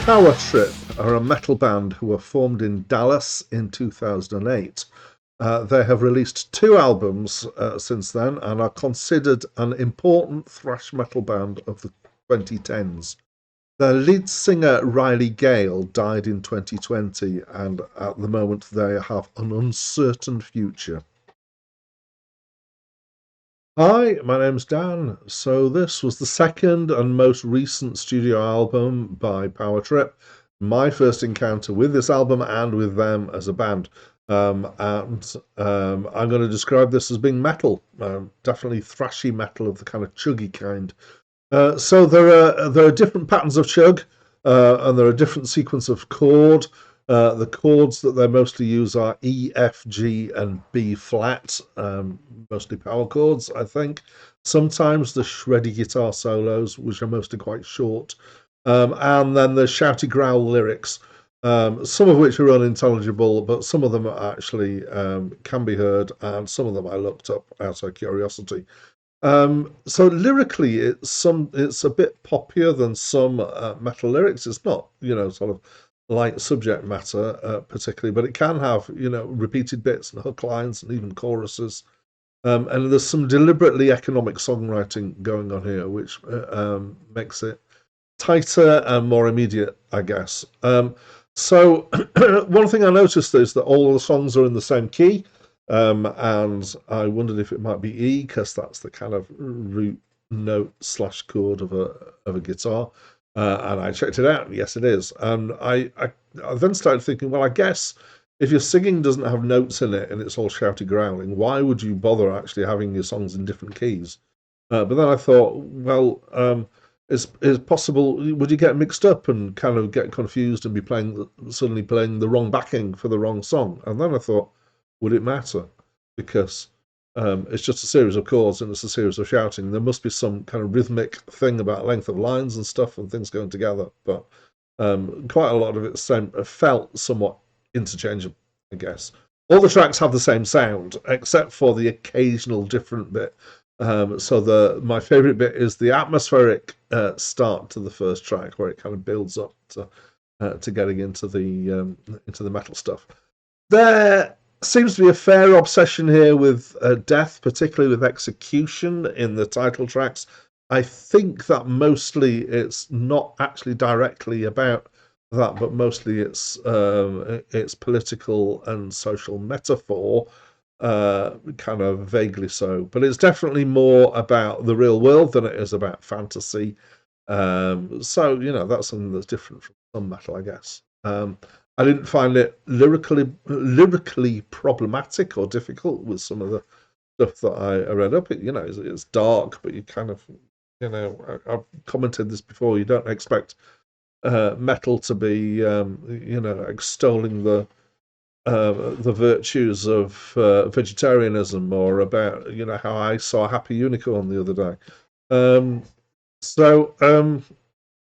Power Trip are a metal band who were formed in Dallas in 2008. They have released 2 albums since then and are considered an important thrash metal band of the 2010s. Their lead singer Riley Gale died in 2020, and at the moment they have an uncertain future. Hi, my name's Dan. So this was the second and most recent studio album by Power Trip. My first encounter with this album and with them as a band. I'm going to describe this as being metal, definitely thrashy metal of the kind of chuggy kind. So there are different patterns of chug, and there are different sequence of chord. The chords that they mostly use are E, F, G, and B flat, mostly power chords, I think. Sometimes the shreddy guitar solos, which are mostly quite short, and then the shouty growl lyrics, some of which are unintelligible, but some of them are actually can be heard, and some of them I looked up out of curiosity. So lyrically, it's a bit poppier than some metal lyrics. It's not, sort of light subject matter particularly, but it can have, repeated bits and hook lines and even choruses. And there's some deliberately economic songwriting going on here, which makes it tighter and more immediate, I guess. So one thing I noticed is that all the songs are in the same key. And I wondered if it might be E, because that's the kind of root note / chord of a guitar. And I checked it out. Yes, it is. And I then started thinking, well, I guess if your singing doesn't have notes in it and it's all shouty growling, why would you bother actually having your songs in different keys? But then I thought, well, it's possible. Would you get mixed up and kind of get confused and be suddenly playing the wrong backing for the wrong song? And then I thought, would it matter? Because it's just a series of chords and it's a series of shouting. There must be some kind of rhythmic thing about length of lines and stuff and things going together. But quite a lot of it felt somewhat interchangeable, I guess. All the tracks have the same sound, except for the occasional different bit. So my favourite bit is the atmospheric start to the first track, where it kind of builds up to getting into the metal stuff. There seems to be a fair obsession here with death, particularly with execution in the title tracks. I think that mostly it's not actually directly about that, but mostly it's political and social metaphor, kind of vaguely so. But it's definitely more about the real world than it is about fantasy. So that's something that's different from some metal, I guess. I didn't find it lyrically problematic or difficult with some of the stuff that I read up. It's dark, but you kind of, I've commented this before. You don't expect metal to be, extolling the virtues of vegetarianism, or about how I saw a happy unicorn the other day.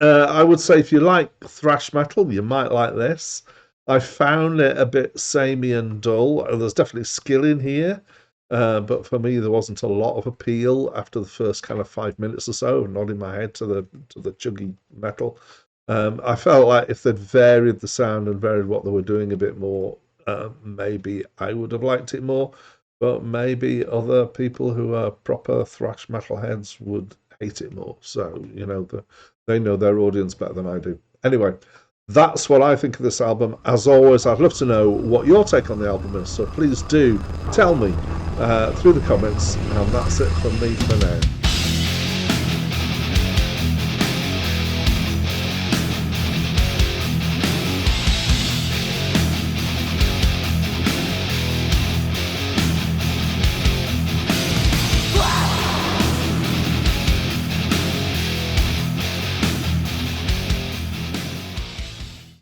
I would say if you like thrash metal, you might like this. I found it a bit samey and dull. There's definitely skill in here, but for me, there wasn't a lot of appeal after the first kind of 5 minutes or so, nodding my head to the chuggy metal. I felt like if they'd varied the sound and varied what they were doing a bit more, maybe I would have liked it more. But maybe other people who are proper thrash metal heads would hate it more. So they know their audience better than I do. Anyway, that's what I think of this album. As always, I'd love to know what your take on the album is, so please do tell me through the comments, and that's it from me for now.